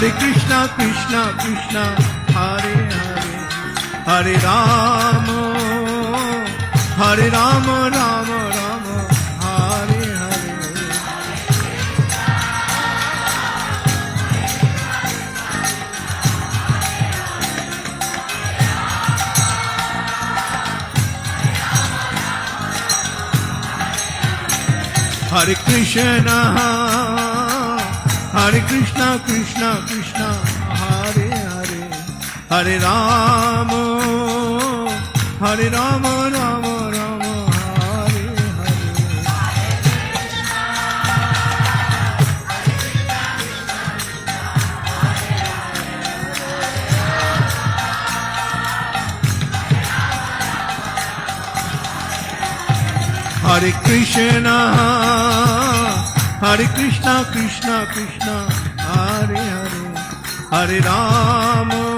Hare Krishna, Krishna Krishna, Hare Hare, Hare Rama, Hare Rama, Rama Rama, Hare Hare. Hare Krishna, Hare Krishna, Krishna Krishna, Hare Hare, Hare Rama, Hare Rama, Rama Rama, Hare Hare. Hare Krishna, Hare Krishna, Krishna Krishna, Hare Hare, Hare Rama,